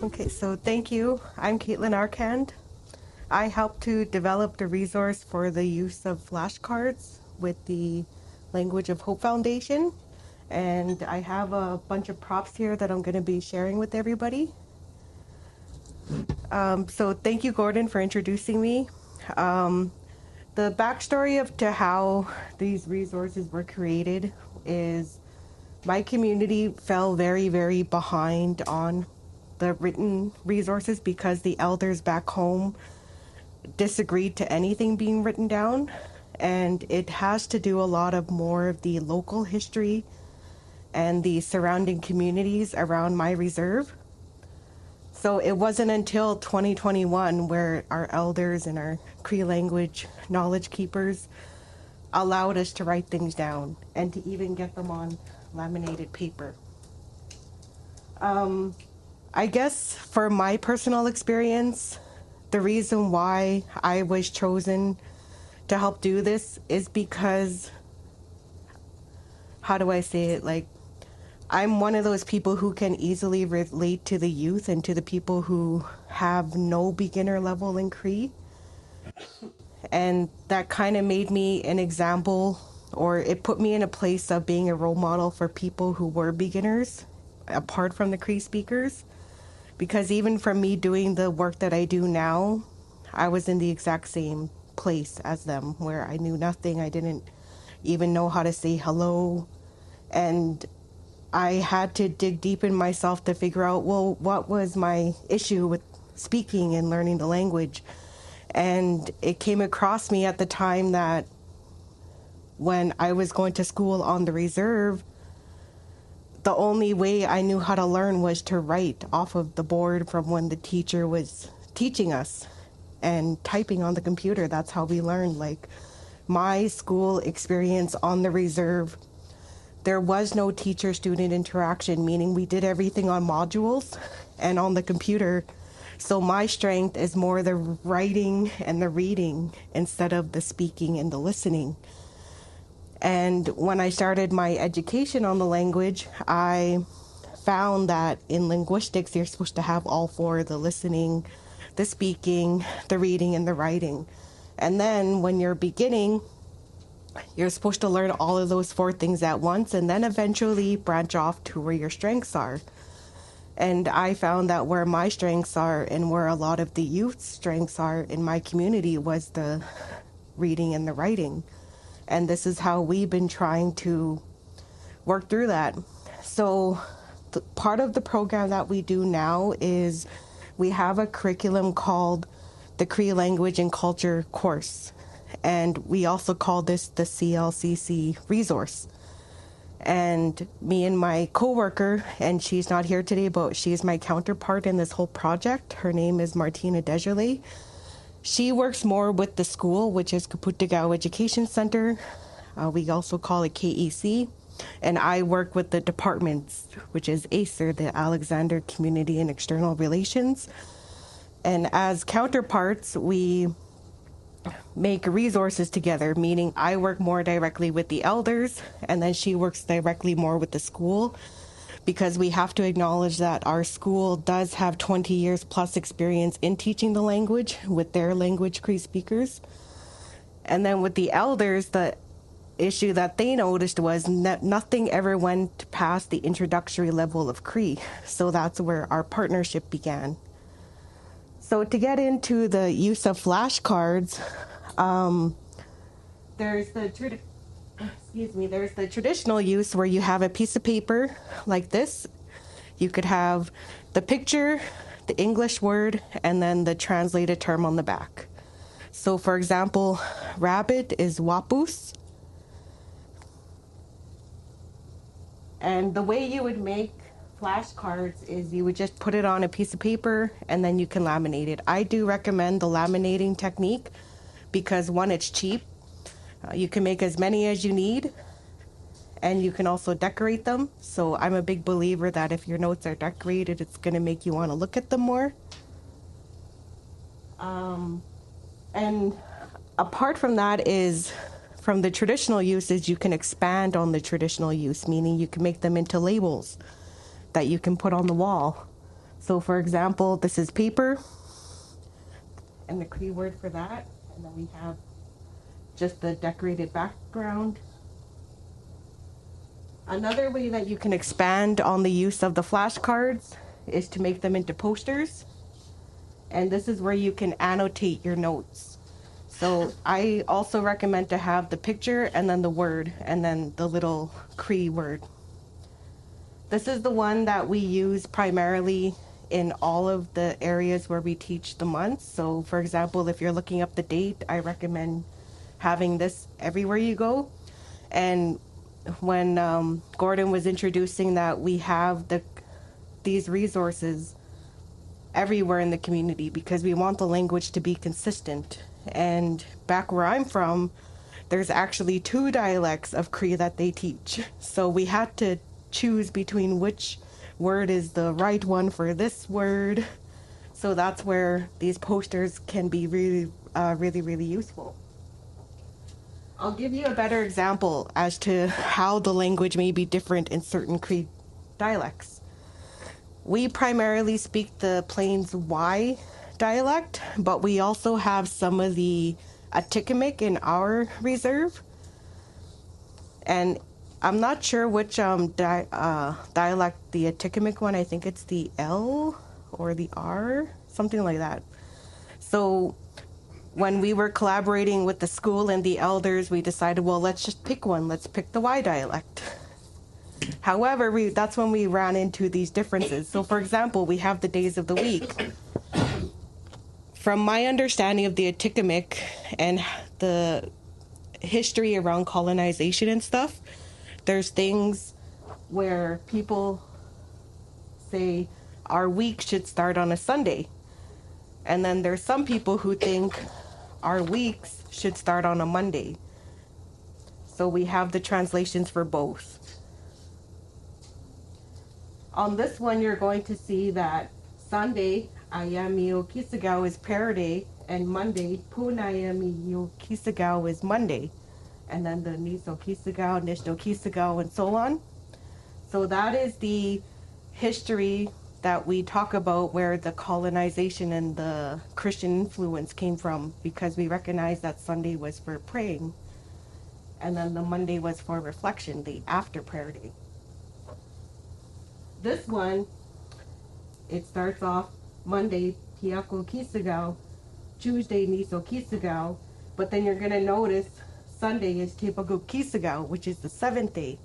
Okay, so thank you. I'm Kaitlin Arcand. I helped to develop the resource for the use of flashcards with the Language of Hope Foundation. And I have a bunch of props here that I'm going to be sharing with everybody. So thank you, Gordon, for introducing me. The backstory of to how these resources were created is my community fell very, very behind on the written resources because the elders back home disagreed to anything being written down. And it has to do a lot of more of the local history and the surrounding communities around my reserve. So it wasn't until 2021 where our elders and our Cree language knowledge keepers allowed us to write things down and to even get them on laminated paper. I guess for my personal experience, the reason why I was chosen to help do this is because, how do I say it? Like, I'm one of those people who can easily relate to the youth and to the people who have no beginner level in Cree. And that kind of made me an example, or it put me in a place of being a role model for people who were beginners, apart from the Cree speakers. Because even from me doing the work that I do now, I was in the exact same place as them, where I knew nothing. I didn't even know how to say hello. And I had to dig deep in myself to figure out, well, what was my issue with speaking and learning the language? And it came across me at the time that when I was going to school on the reserve, the only way I knew how to learn was to write off of the board from when the teacher was teaching us and typing on the computer. That's how we learned. Like, my school experience on the reserve, there was no teacher-student interaction, meaning we did everything on modules and on the computer. So my strength is more the writing and the reading instead of the speaking and the listening. And when I started my education on the language, I found that in linguistics, you're supposed to have all four: the listening, the speaking, the reading, and the writing. And then when you're beginning, you're supposed to learn all of those four things at once and then eventually branch off to where your strengths are. And I found that where my strengths are and where a lot of the youth's strengths are in my community was the reading and the writing. And this is how we've been trying to work through that. So part of the program that we do now is we have a curriculum called the Cree Language and Culture course. And we also call this the CLCC resource. And me and my coworker, and she's not here today, but she's my counterpart in this whole project. Her name is Martina Desjardins. She works more with the school, which is Kaputagao Education Center. We also call it KEC. And I work with the departments, which is ACER, the Alexander Community and External Relations. And as counterparts, we make resources together, meaning I work more directly with the elders, and then she works directly more with the school, because we have to acknowledge that our school does have 20 years plus experience in teaching the language with their language Cree speakers. And then with the elders, the issue that they noticed was nothing ever went past the introductory level of Cree. So that's where our partnership began. So to get into the use of flashcards, there's the traditional use where you have a piece of paper like this. You could have the picture, the English word, and then the translated term on the back. So for example, rabbit is wapus. And the way you would make flashcards is you would just put it on a piece of paper and then you can laminate it. I do recommend the laminating technique because, one, it's cheap. You can make as many as you need, and you can also decorate them. So I'm a big believer that if your notes are decorated, it's going to make you want to look at them more. And apart from that is, from the traditional uses, you can expand on the traditional use, meaning you can make them into labels that you can put on the wall. So for example, this is paper, and the Cree word for that. And then we have just the decorated background. Another way that you can expand on the use of the flashcards is to make them into posters. And this is where you can annotate your notes. So I also recommend to have the picture and then the word and then the little Cree word. This is the one that we use primarily in all of the areas where we teach the months. So for example, if you're looking up the date, I recommend having this everywhere you go. And when Gordon was introducing that, we have these resources everywhere in the community because we want the language to be consistent. And back where I'm from, there's actually 2 dialects of Cree that they teach. So we had to choose between which word is the right one for this word. So that's where these posters can be really, really useful. I'll give you a better example as to how the language may be different in certain Cree dialects. We primarily speak the Plains Y dialect, but we also have some of the Atikamekw in our reserve. And I'm not sure which dialect the Atikamekw one, I think it's the L or the R, something like that. So when we were collaborating with the school and the elders, we decided, well, let's just pick one. Let's pick the Y dialect. However, that's when we ran into these differences. So for example, we have the days of the week. From my understanding of the Atikamekw and the history around colonization and stuff, there's things where people say our week should start on a Sunday. And then there's some people who think our weeks should start on a Monday. So we have the translations for both. On this one, you're going to see that Sunday, Ayamio Kisagao is prayer day, and Monday, Punayamio Kisagao is Monday. And then the Niso Kisagao, Nishno Kisagao, and so on. So that is the history that we talk about where the colonization and the Christian influence came from, because we recognize that Sunday was for praying, and then the Monday was for reflection, the after prayer day. This one, it starts off Monday, Tiako Kisagao, Tuesday, Niso Kisagao, but then you're going to notice Sunday is Tepago Kisagao, which is the 7th day.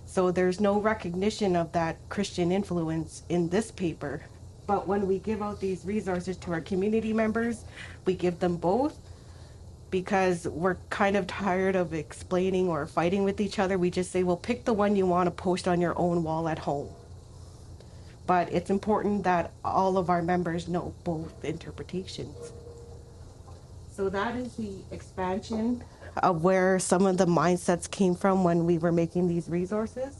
So there's no recognition of that Christian influence in this paper. But when we give out these resources to our community members, we give them both, because we're kind of tired of explaining or fighting with each other. We just say, well, pick the one you want to post on your own wall at home. But it's important that all of our members know both interpretations. So that is the expansion of where some of the mindsets came from when we were making these resources.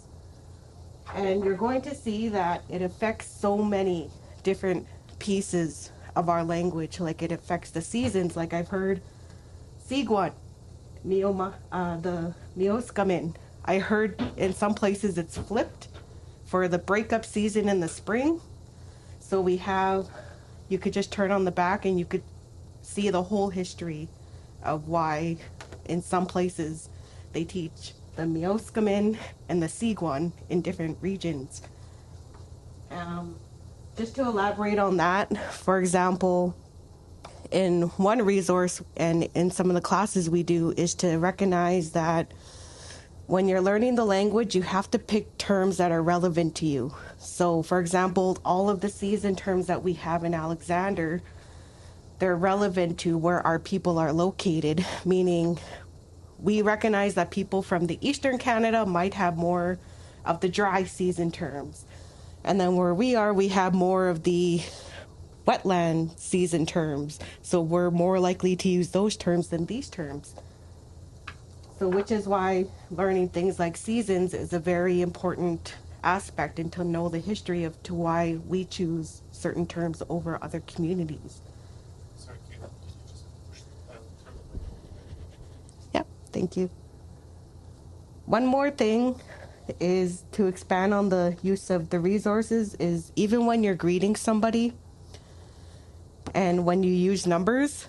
And you're going to see that it affects so many different pieces of our language. Like it affects the seasons. Like I've heard Sigwan, the Mioskamin. I heard in some places it's flipped for the breakup season in the spring. So we have, you could just turn on the back and you could see the whole history of why in some places they teach the Mioskamin and the Sigwan in different regions. Just to elaborate on that, for example, in one resource and in some of the classes we do is to recognize that when you're learning the language, you have to pick terms that are relevant to you. So, for example, all of the season terms that we have in Alexander, they're relevant to where our people are located, meaning we recognize that people from the Eastern Canada might have more of the dry season terms. And then where we are, we have more of the wetland season terms. So we're more likely to use those terms than these terms. So which is why learning things like seasons is a very important aspect, and to know the history of to why we choose certain terms over other communities. Sorry, Kaitlin, did you just push turn the mic? Yep, thank you. One more thing is to expand on the use of the resources is even when you're greeting somebody and when you use numbers,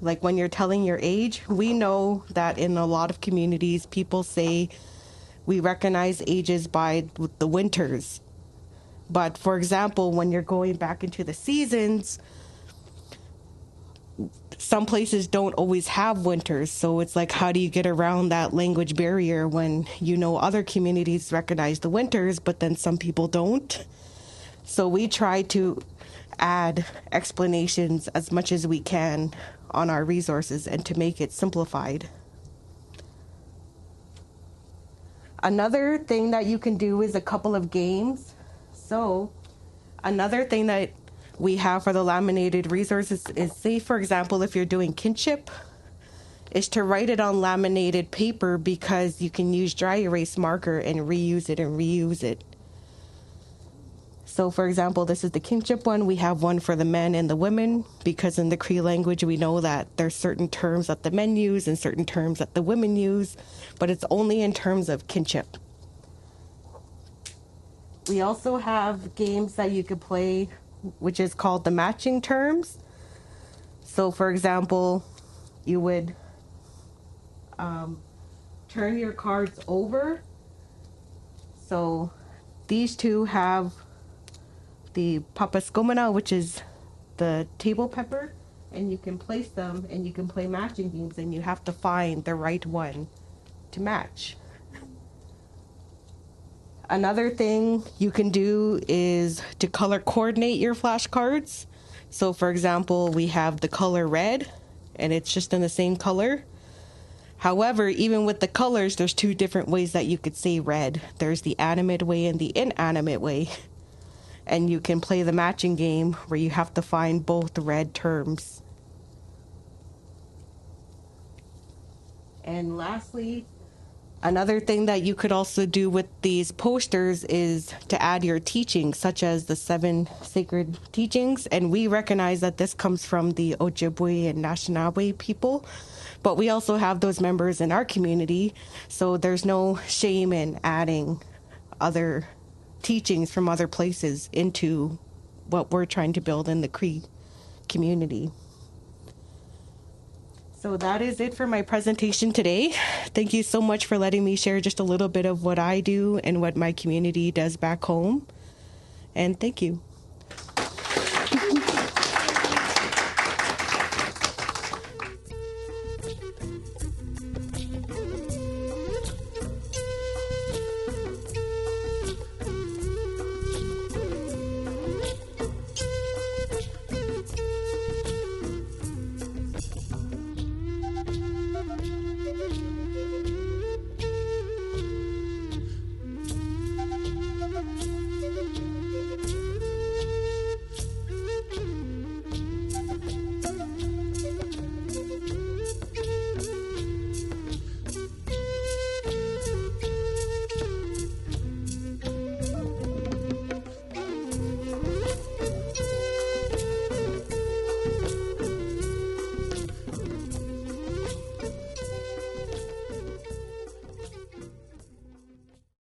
like when you're telling your age, we know that in a lot of communities, people say we recognize ages by the winters. But for example, when you're going back into the seasons, some places don't always have winters. So it's like, how do you get around that language barrier when you know other communities recognize the winters, but then some people don't? So we try to add explanations as much as we can on our resources and to make it simplified. Another thing that you can do is a couple of games. So another thing that we have for the laminated resources is, say, for example, if you're doing kinship, is to write it on laminated paper because you can use dry erase marker and reuse it. So, for example, this is the kinship one. We have one for the men and the women because in the Cree language, we know that there's certain terms that the men use and certain terms that the women use, but it's only in terms of kinship. We also have games that you could play, which is called the matching terms. So, for example, you would turn your cards over. So these two have the papaskomana, which is the table pepper, and you can place them and you can play matching games, and you have to find the right one to match. Another thing you can do is to color coordinate your flashcards. So for example, we have the color red and it's just in the same color. However, even with the colors, there's two different ways that you could say red. There's the animate way and the inanimate way. And you can play the matching game where you have to find both red terms. And lastly, another thing that you could also do with these posters is to add your teachings, such as the 7 sacred teachings. And we recognize that this comes from the Ojibwe and Anishinaabe people, but we also have those members in our community. So there's no shame in adding other teachings from other places into what we're trying to build in the Cree community. So that is it for my presentation today. Thank you so much for letting me share just a little bit of what I do and what my community does back home. And thank you.